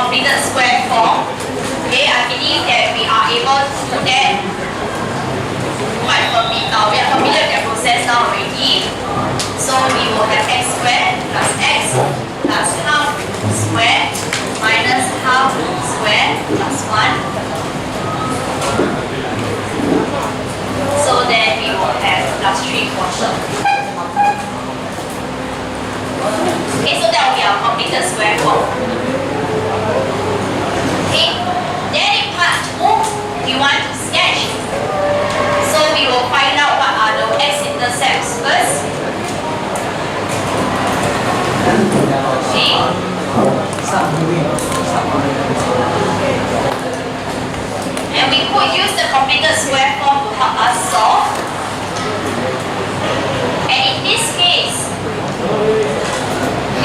completed square form. Okay, I believe that we are able to do that. We are familiar with that process now already. So we will have x squared plus x plus half squared minus half squared plus 1. So then we will have plus 3/4. Okay, so that will be our completed square form. Okay, then in part 2, we want to sketch. So we will find out what are the x-intercepts first. Okay. And we could use the completed square form to help us solve. And in this case,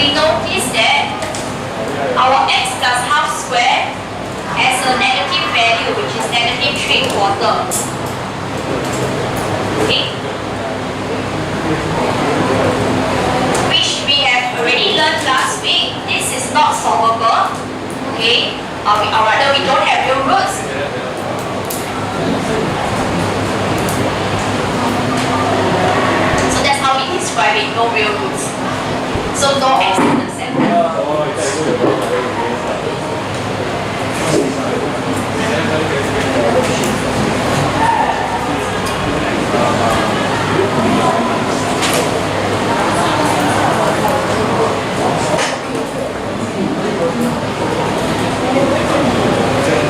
we notice that our x plus half square has a negative value, which is negative 3/4. Okay? Which we have already learned last week. This is not solvable. Okay? Or rather, we don't have real roots. So that's how we describe it, no real roots. So no x-intercept.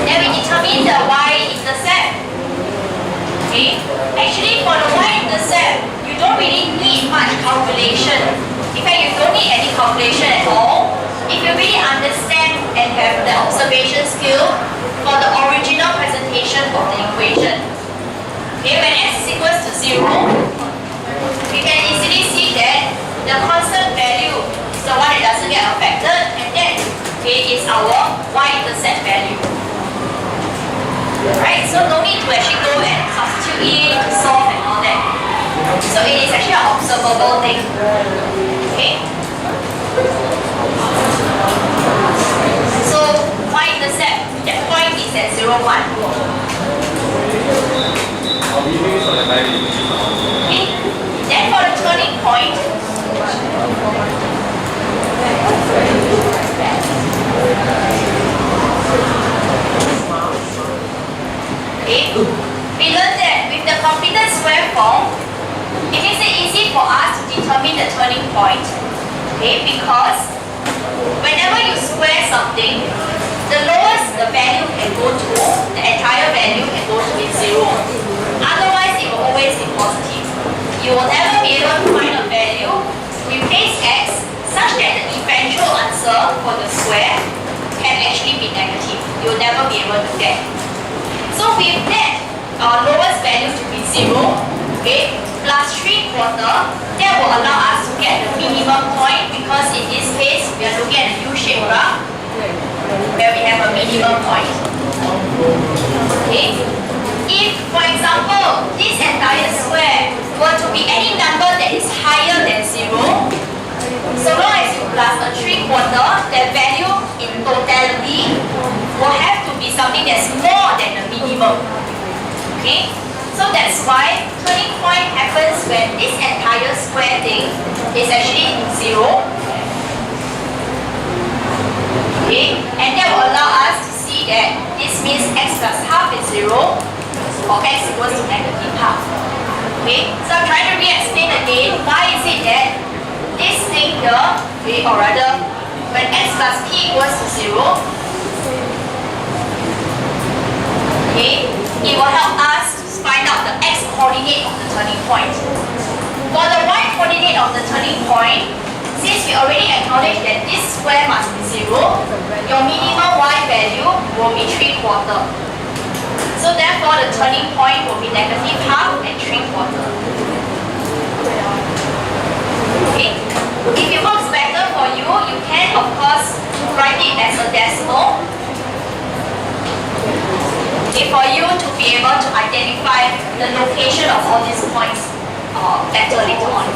Then we determine the y-intercept. Okay? Actually, for the y-intercept, you don't really need much calculation. In fact, you don't need any calculation at all. If you really understand and have the observation skill for the original presentation of the equation. Okay, when x is equals to 0, you can easily see that the constant value is the one that doesn't get affected, and that, okay, is our y-intercept value. Right, so no need to actually go and substitute in to solve and all that. So it is actually an observable thing. Okay? So y-intercept, that point is at 0, 1. Okay? Then for the turning point, okay, we learned that with the completed square form, it makes it easy for us to determine the turning point. Okay, because whenever you square something, the lowest the value can go to, the entire value can go to is 0. Otherwise, it will always be positive. You will never be able to find a value, replace x, such that the eventual answer for the square can actually be negative. You will never be able to do that. So with that, our lowest value to be 0, okay, plus 3/4, that will allow us to get the minimum point, because in this case, we are looking at a U-shaped graph where we have a minimum point. Okay? If, for example, this entire square were to be any number that is higher than 0, so long as you plus a 3/4, the value in totality will have to be something that's more than the minimum. Okay? So that's why turning point happens when this entire square thing is actually 0. Okay? And that will allow us to see that this means x plus half is 0, or x equals to negative half. Okay? So I'm trying to re-explain again, why is it that this thing here, okay, or rather, when x plus p equals to 0, okay, it will help us to find out the x-coordinate of the turning point. For the y-coordinate of the turning point, since we already acknowledged that this square must be 0, your minimum y value will be 3/4. So therefore, the turning point will be negative half and 3/4. Okay? If it works better for you, you can of course write it as a decimal. Okay, for you to be able to identify the location of all these points better later on.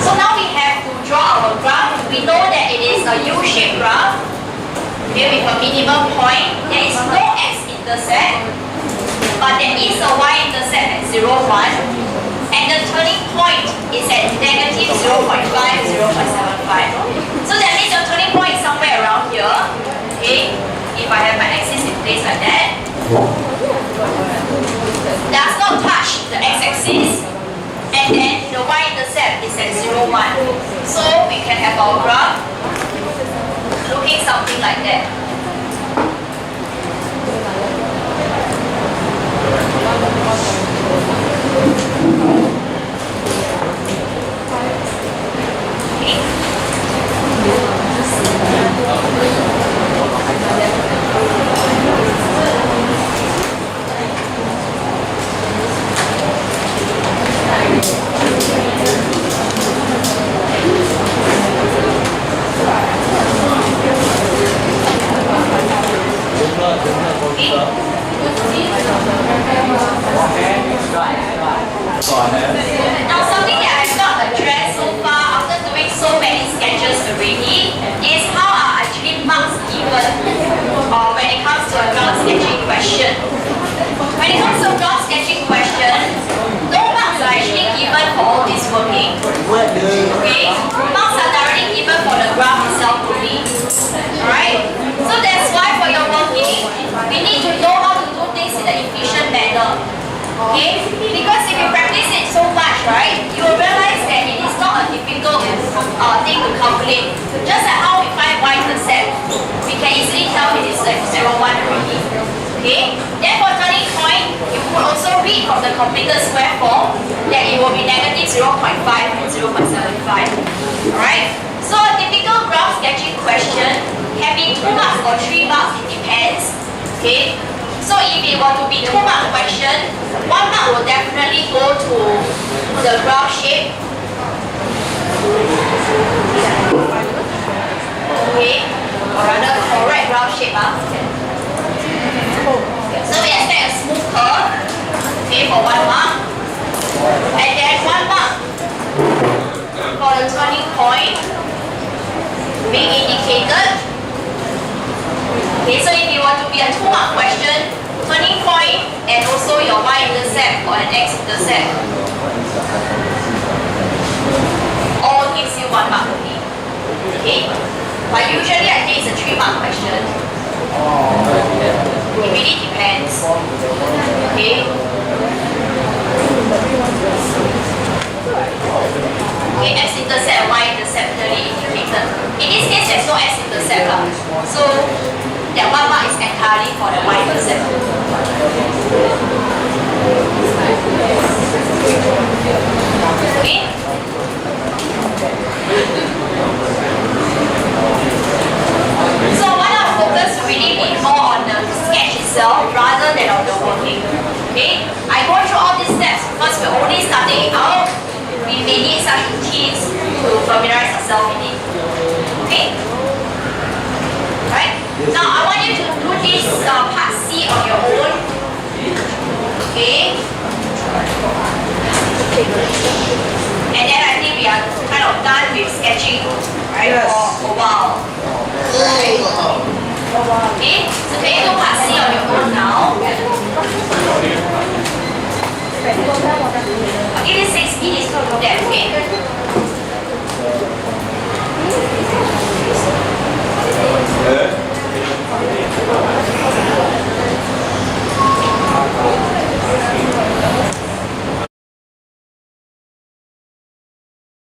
So now we have is a U-shaped graph, okay, with a minimum point. There is no x-intercept, but there is a y-intercept at 0, 1, and the turning point is at negative 0.5, 0.75. So that means your turning point is somewhere around here, okay, if I have my axis in place like that. Does not touch the x-axis, and then the y-intercept is at 0, 1. So we can have our graph looking something like that. Now something that I've not addressed so far after doing so many sketches already is how are actually marks given when it comes to a ground sketching question. When it comes to a ground sketching question, no marks are actually given for all this working. Okay? Marks are directly given for the graph itself only. Alright? So that's why for your working, we need to know how to do things in an efficient manner. Okay? Because if you practice it so much, right, you will realize that it is not a difficult thing to calculate. Just like how we find y-intercept, we can easily tell it is like 0, 1 already. Okay? Then for turning point, you could also read from the completed square form that it will be negative 0.5 and 0.75. Alright? So a typical graph sketching question can be 2 marks or 3 marks, it depends. Okay? So if it were to be 2-mark question, 1 mark will definitely go to the graph shape. Okay, or rather correct graph shape. So we expect a smooth curve, okay, for 1 mark. And then 1 mark for the turning point being indicated. Okay, so if it were to be a 2-mark question, turning point and also your y-intercept or an x-intercept, all gives you 1 mark only. Okay, but usually I think it's a 3-mark question. It really depends. Okay. Okay, x-intercept and y-intercept clearly indicated. In this case, there's no x-intercept, so that 1 mark is entirely for the y-intercept. Okay? So I want our focus to really be more on the sketch itself rather than on the working. Okay? I go through all these steps because we're only starting out. We may need some routines to familiarize ourselves with it. Okay? Right? Now I want you to do this part C on your own. Okay? And then I think we are kind of done with sketching, right? Yes. For a while. Right? Okay? So can you do part C on your own now? I'll give you 6 minutes to do that, okay?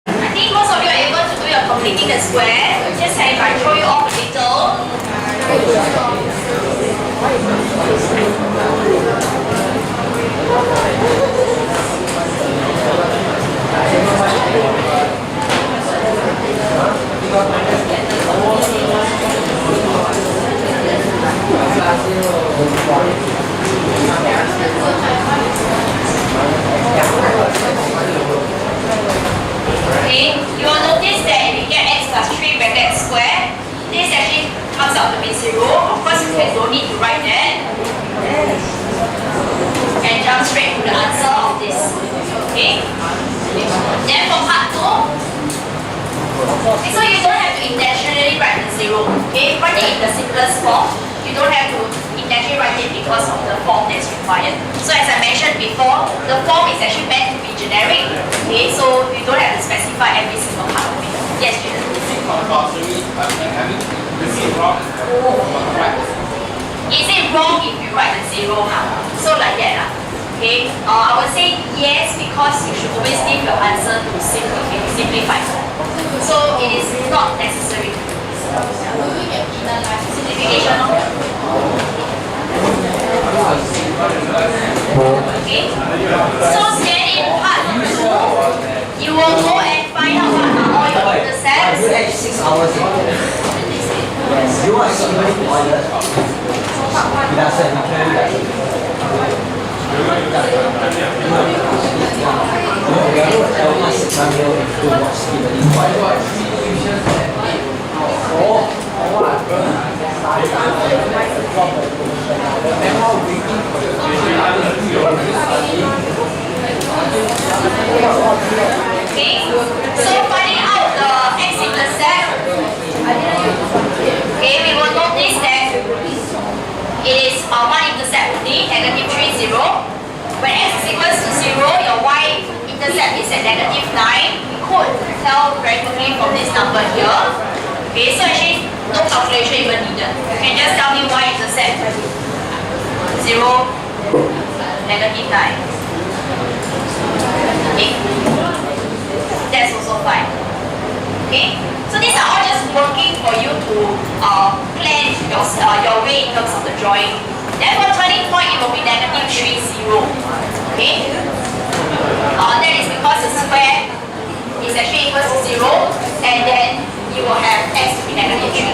I think most of you are able to do your completing the square. Just say if I throw you off a little. Okay, you will notice that if you get x plus 3 bracket square, this actually comes out to be 0. Of course, you don't need to write that. And jump straight to the answer of this. Okay? Then for part 2, so you don't have to intentionally write 0. Okay, write it in the simplest form. You don't have to intentionally write it because of the form that's required. So as I mentioned before, the form is actually meant to be generic. Okay, so you don't have to specify every single part of it. Yes, Jaden. Is it wrong if you write the 0? So like that. Okay, I would say yes, because you should always leave your answer to simplify. So it is not necessary. Simplification. Okay. So then in part 2, you will go and find out what are all your intercepts. You had 6 hours. Yes. You are somebody in toilet. He doesn't. He carry that. Okay, so finding out the x-intercept, okay, we will notice that it is one intercept only, negative 3, 0. When x is equals to 0, your y-intercept is at negative 9. We could tell very quickly from this number here. Okay, so actually no calculation even needed. You can just tell me y-intercept 0, negative 9. Okay, that's also fine. Okay, so these are all just working for you to plan your way in terms of the drawing. Then for turning point, it will be negative 3, 0. Okay, that is because the square is actually equal to 0, and then you will have x to be negative 3.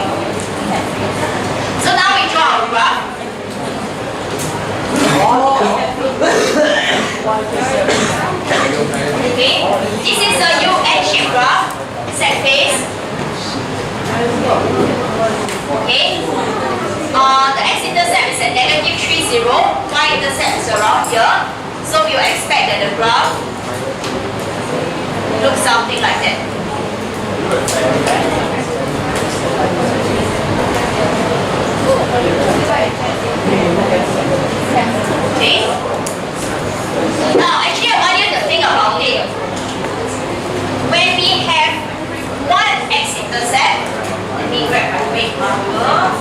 So now we draw our graph. Okay, this is a U-shaped graph, set face. Okay, the x-intercept is at negative 3, 0, y-intercept is around here. So you expect that the graph looks something like that. Okay. Now, actually, I want you to think about it. When we have one x-intercept, let me grab my big marker.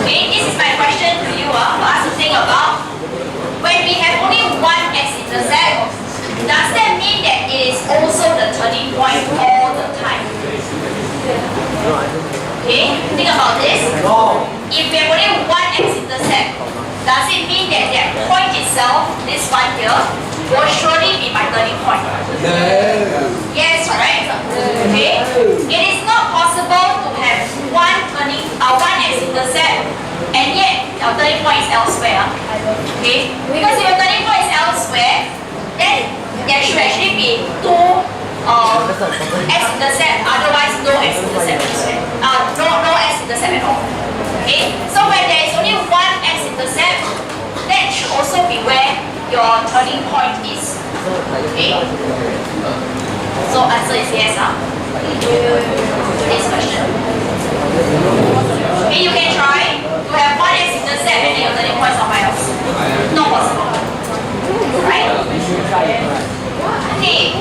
Okay, this is my question to you, for us to think about. When we have only one x-intercept, does that mean that it is also the turning point all the time? Okay, think about this. If we have only one x-intercept, does it mean that that point itself, this one here, will surely be my turning point? No. Yes, right? Okay. It is not possible to have one x-intercept and yet our turning point is elsewhere. Okay? Because if your turning point is elsewhere, then there should actually be two x-intercept, otherwise no x-intercept. No x-intercept at all. Okay? So when there is only one x-intercept, that should also be where your turning point is. Okay? So answer is yes, this question. Okay, you can try to have one x-intercept and then your turning point somewhere else. Not possible. Right? Okay.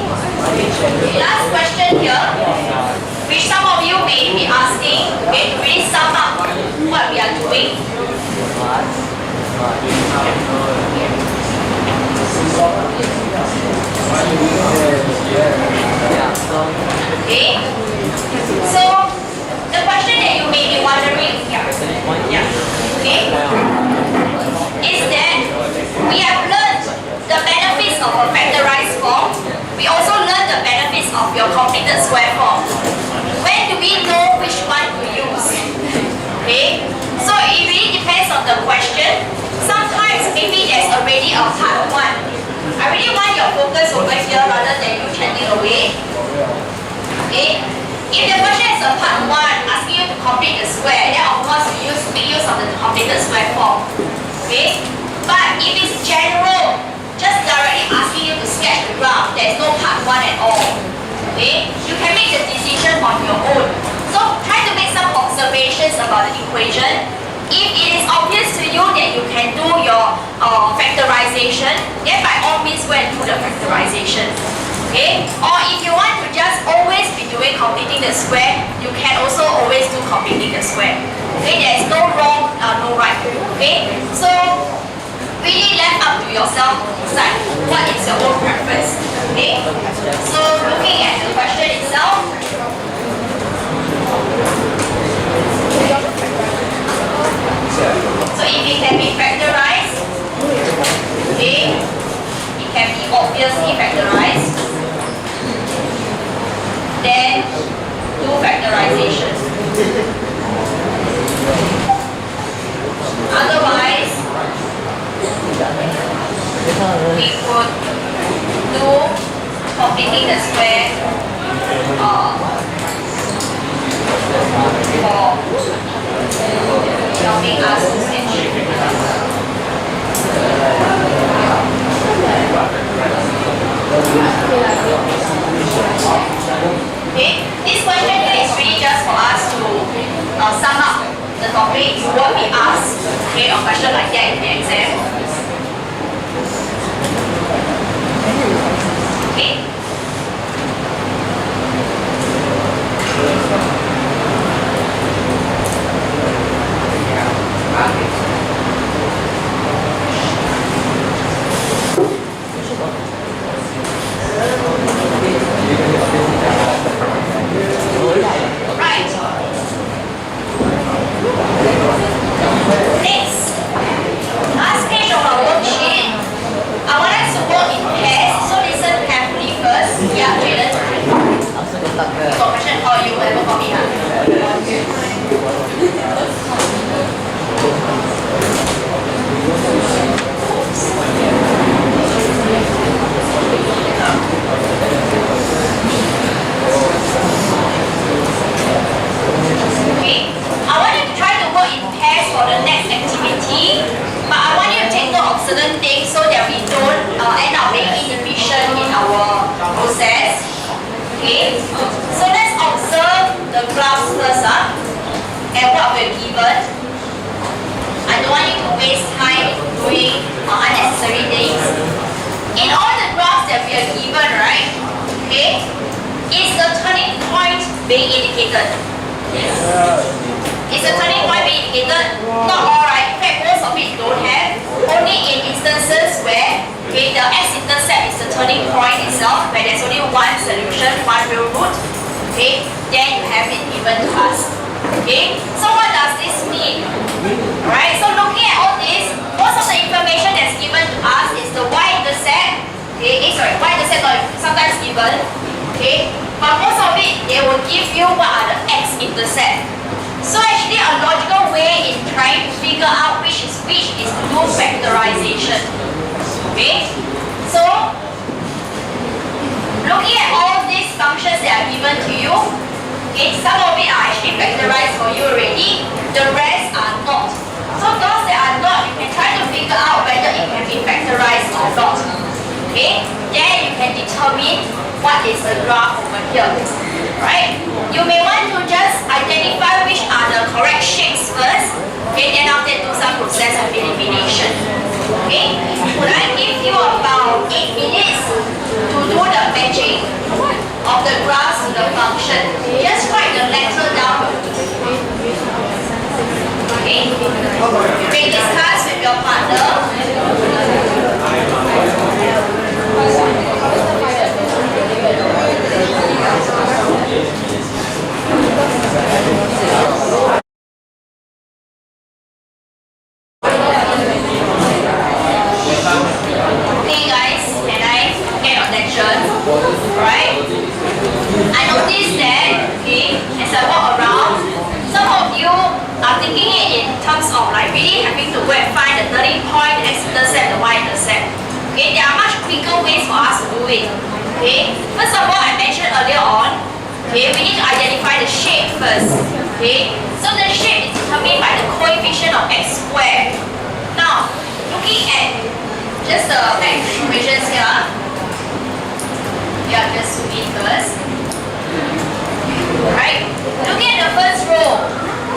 Last question here, which some of you may be asking, okay, to really sum up what we are doing. Okay, so the question that you may be wondering here, okay, is that we have learned the benefits of a factorized form. We also learned the benefits of your completed square form. When do we know which one to use? Okay, so it really depends on the question. Sometimes maybe there's already a part 1. I really want a part 1 asking you to complete the square, then of course you make use of the completed square form. Okay? But if it's general, just directly asking you to sketch the graph, there's no part 1 at all. Okay? You can make the decision on your own. So try to make some observations about the equation. If it is obvious to you that you can do your factorization, then by all means go and do the factorization. Okay? Or if you want to just always be doing completing the square, you can also always do completing the square. Okay? There is no wrong, no right. Okay? So really left up to yourself to decide what is your own preference. Okay? So looking at the question itself, so if it can be factorized, okay, it can be obviously factorized, then do factorization. Otherwise, we could do completing the square for helping us to sketch. Okay, this question here is really just for us to sum up the topic. You won't be asked, okay, a question like that in the exam. Okay. Right. Next, last page of our worksheet. I want us to work in pairs, so listen carefully first. Yeah, Jayden. You got question or you ever copy, Okay, I want you to try to work in pairs for the next activity, but I want you to take note of certain things so that we don't end up making inefficient in our process. Okay, so let's observe the graphs first and what we're given. I don't want you to waste time doing unnecessary things. In all the graphs that we are given, right? Okay, is the turning point being indicated? Yes. Is the turning point being indicated? Not all, right? In fact, most of it don't have. Only in instances where the x-intercept is the turning point itself, where there's only one solution, one real root. Okay, then you have it given to us. Okay, so what does this mean? Alright, so looking at all this, most of the information that's given to us is the y-intercept. Okay, y-intercept not sometimes given. Okay, but most of it, they will give you what are the x-intercept. So actually a logical way in trying to figure out which is to do factorization. Okay, so looking at all these functions that are given to you, okay, some of it are actually factorized for you already, the rest are not. So those that are not, you can try to figure out whether it can be factorized or not. Okay, then you can determine what is the graph over here. Right? You may want to just identify which are the correct shapes first, okay, then after do some process of elimination. Okay? Would I give you about 8 minutes to do the matching of the graphs to the function? Just write the letter down. Okay? You may discuss with your partner. Okay guys, can I get your attention? Alright? I noticed that, okay, as I walk around, some of you are thinking it in terms of like really having to go and find the turning point, the x-intercept, the y-intercept. Okay, there are much quicker ways for us to do it. Okay, first of all, I mentioned earlier on, okay, we need to identify the shape first. Okay, so the shape is determined by the coefficient of x squared. Now, looking at just the equations here. Yeah, just zoom in first. Alright, looking at the first row,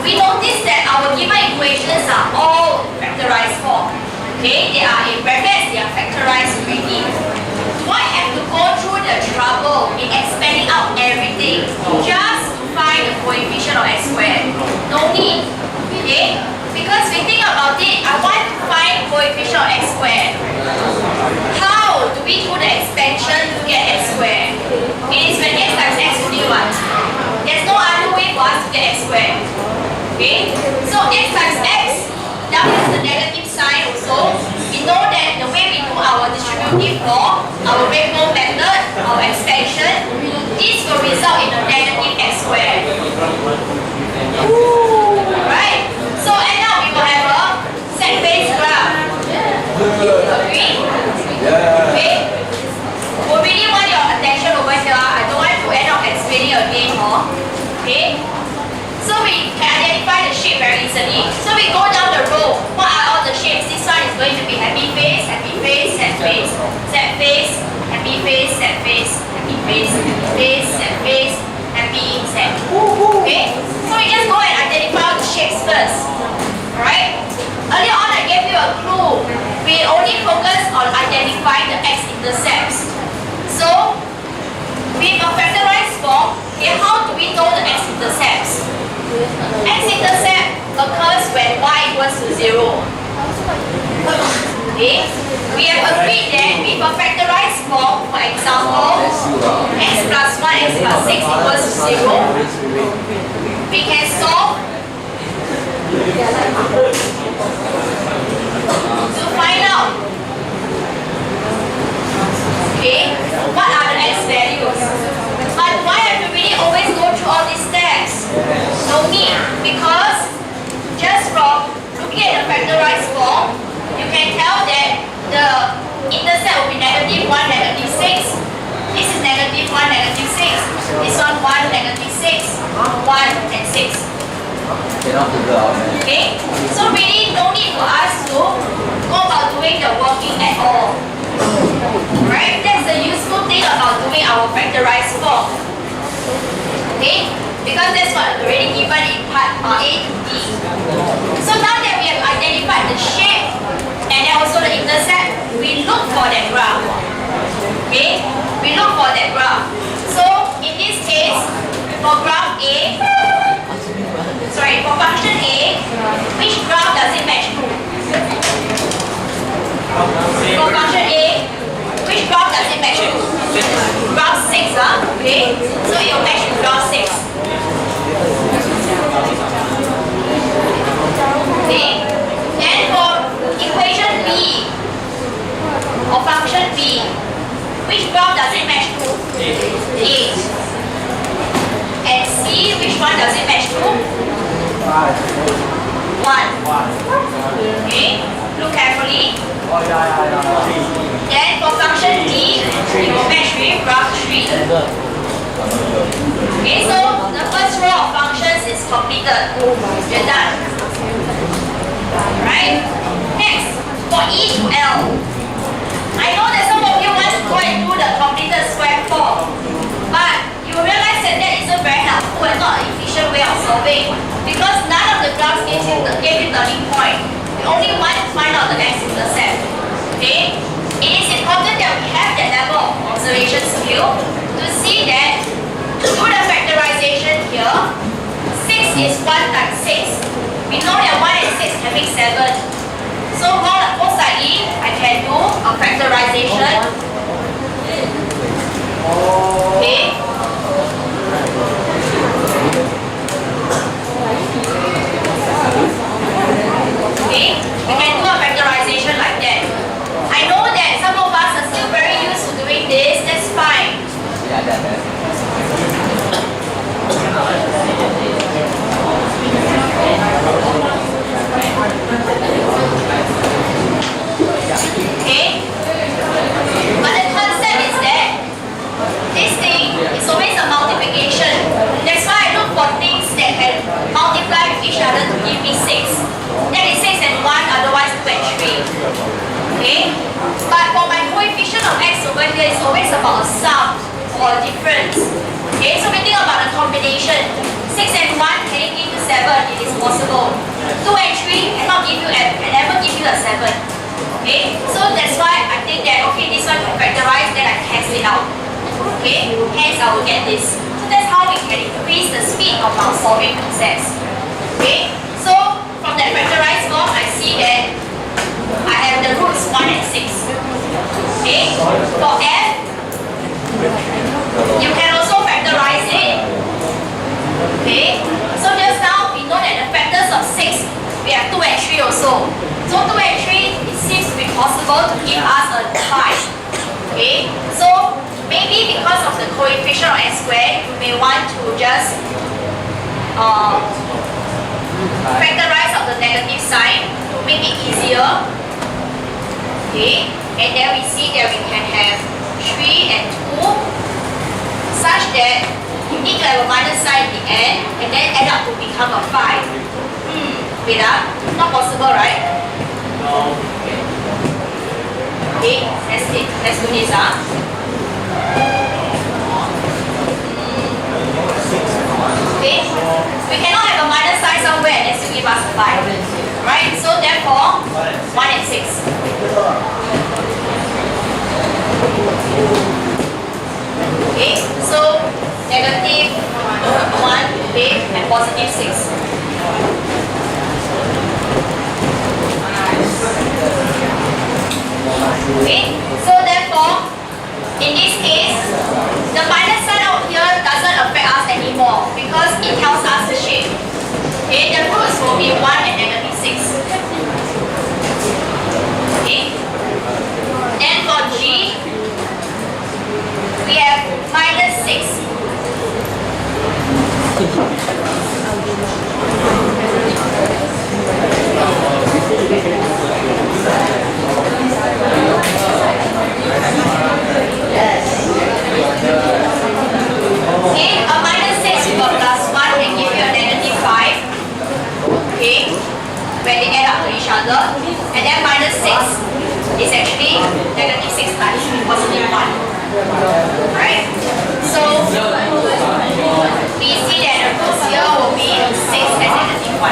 we notice that our given equations are all factorized form. Okay, they are in brackets, they are factorized already. Do I have to go through the trouble in expanding out everything just to find the coefficient of x squared? No need. Okay? Because we think about it, I want to find coefficient of x squared. How do we do the expansion to get x squared? It is when x times x only one. There's no other way for us to get x squared. Okay? So x times x, that has the negative sign also. We know that the way we do our distributive law, our rainbow method, our expansion, this will result in a negative x squared. Right? So end up we will have a set base graph. Agree? Okay? We really want your attention over here. I don't want to end up explaining again, okay? So we can identify the shape very easily. So we go down the row. What are all the shapes? This one is going to be happy face, happy face, sad face, sad face, happy face, sad face, happy face, happy face, sad face, happy, sad. Okay? So we just go and identify all the shapes first. Alright? Earlier on I gave you a clue. We only focus on identifying the x-intercepts. So, with a factorized form, okay, how do we know the x-intercepts? X-intercept occurs when y equals to 0. Okay? We have agreed that with a factorized form, for example, x plus 1, x plus 6 equals to 0, we can solve to find out, okay, what are the x values. But do I have to really always go through all these steps? No need, because just from looking at the factorized form, you can tell that the intercept will be negative 1, negative 6. This is negative 1, negative 6. This one 1, negative 6, 1 and 6. Okay, so really no need for us to go about doing the working at all. Right? That's the useful thing about doing our factorized form. Okay? Because that's what already given in part A to D. So now that we have identified the shape and also the intercept, we look for that graph. Okay? We look for that graph. So in this case, for graph A, for function A, which graph does it match to? For function A, which graph does it match to? Graph 6, okay? So it will match to graph 6. Okay? And for equation B, or function B, which graph does it match to? 8. And C, which one does it match to? 1. Okay, look carefully. Then for function D, it will match with graph 3. Okay, so the first row of functions is completed. You're done. Alright, next, for E to L. I know that some of you want to go and do the completed square form, but you realize that that isn't very helpful and not an efficient way of solving, because none of the graphs gave you turning point. We only want to find out the x-intercept. Okay? It is important that we have that level of observation skill to see that to do the factorization here, 6 is 1 times 6. We know that 1 and 6 can make 7. So most likely, I can do a factorization. Okay? Okay? We can do a factorization like that. I know that some of us are still very used to doing this. That's fine. Okay? But the concept is that this thing is is 6. That is 6 and 1, otherwise 2 and 3. Okay? But for my coefficient of x over here, it's always about a sum or a difference. Okay? So we think about the combination. 6 and 1, can it give you 7? It is possible. 2 and 3 cannot give you, can never give you a 7. Okay? So that's why I think that, okay, this one can factorize, then I cancel it out. Okay? Hence I will get this. So that's how we can increase the speed of our solving process. Okay? So from that factorized form, I see that I have the roots 1 and 6. Okay? For f, you can also factorize it. Okay? So just now we know that the factors of 6, we have 2 and 3 also. So 2 and 3, it seems to be possible to give us a tie. Okay? So maybe because of the coefficient of x squared, you may want to just factorize out the negative sign to make it easier. Okay? And then we see that we can have 3 and 2 such that you need to have a minus sign in the end and then add up to become a 5. Wait, not possible, right? Okay, let's do this. Okay, we cannot have a minus sign somewhere and then still give us a 5. Right? So therefore, 1 and 6. Okay, so negative 1, okay, and positive 6. Okay, so therefore, in this case, the minus sign out here doesn't affect us anymore because it tells us the shape. Okay, the roots will be 1 and negative 6. Okay, then for G, we have minus 6. Okay, a minus 6 with a plus 1 can give you a negative 5. Okay, when they add up to each other. And then minus 6 is actually negative 6 times positive 1. Right? So, we see that the roots here will be 6 and negative 1.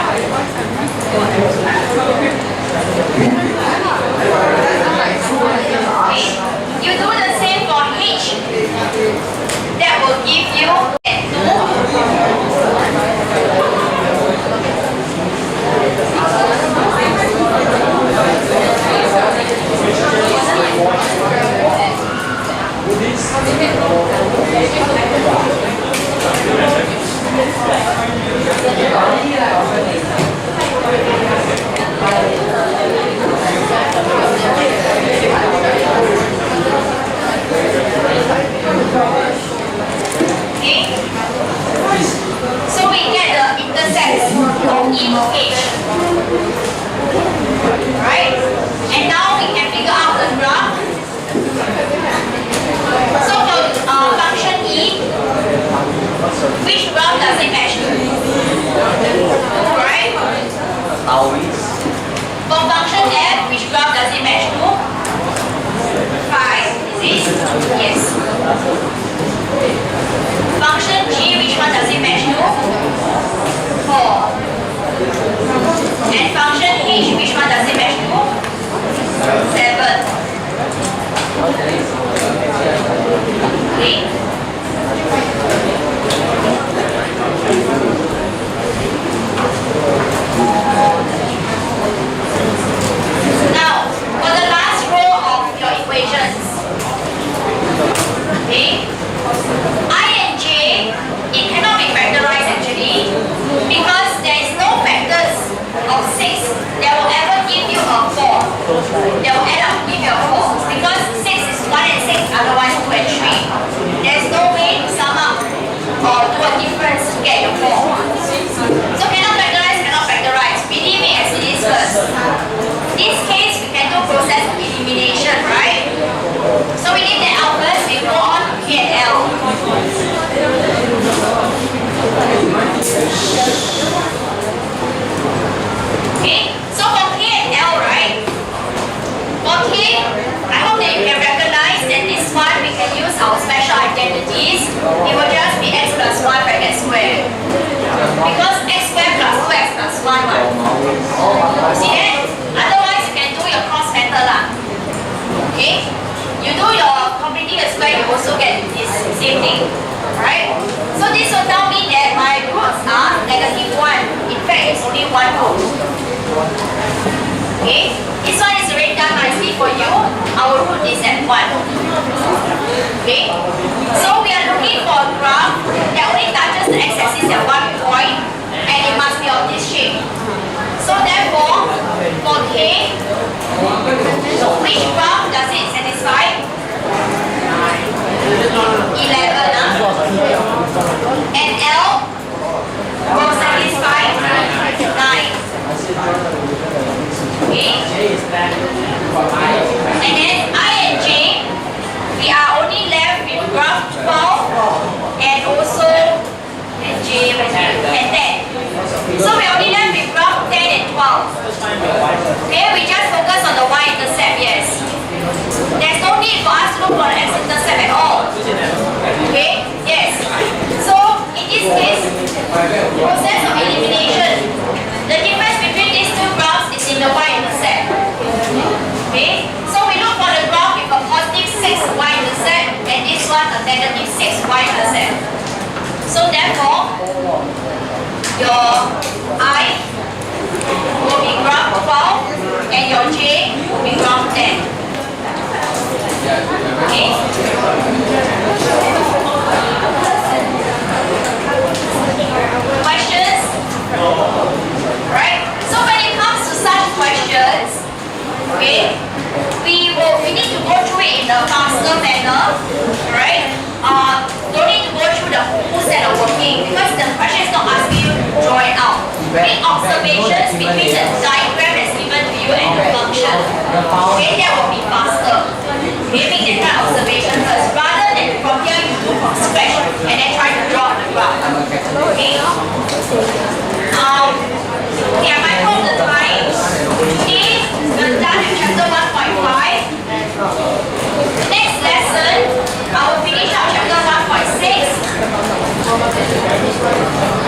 Okay, you do the same for H. That will give you 1 one root. Okay, this one is already done nicely for you. Our root is at 1. Okay, so we are looking for a graph that only touches the x-axis at one point, and it must be of this shape. So therefore, for K, which graph does it satisfy? 11, and L will satisfy 9. Okay? And then I and J, we are only left with graph 12 and also and J and 10. So we only left with graph 10 and 12. Okay, we just focus on the y-intercept, yes. There's no need for us to look for the x-intercept at all. Okay, yes. So in this case, process of elimination, the difference between these two graphs is in the y-intercept. Okay, so we look for the graph with a positive 6 y-intercept and this one a negative 6 y-intercept. So therefore, your I will be graph 12 and your J will be graph 10. Okay? Questions? Right? So when it comes to such questions, okay, we need to go through it in a faster manner, right? Don't need to go through the whole set of working because the question is not asking you to draw it out. Make observations between the diagram that's given to you and the function. Okay, that will be faster. Okay, make that kind of observation first rather than from here you do from scratch and then try to draw the graph. Okay. Okay, I'm mindful of the time. Okay, we're done with chapter 1.5. Next lesson, I will finish up chapter 1.6.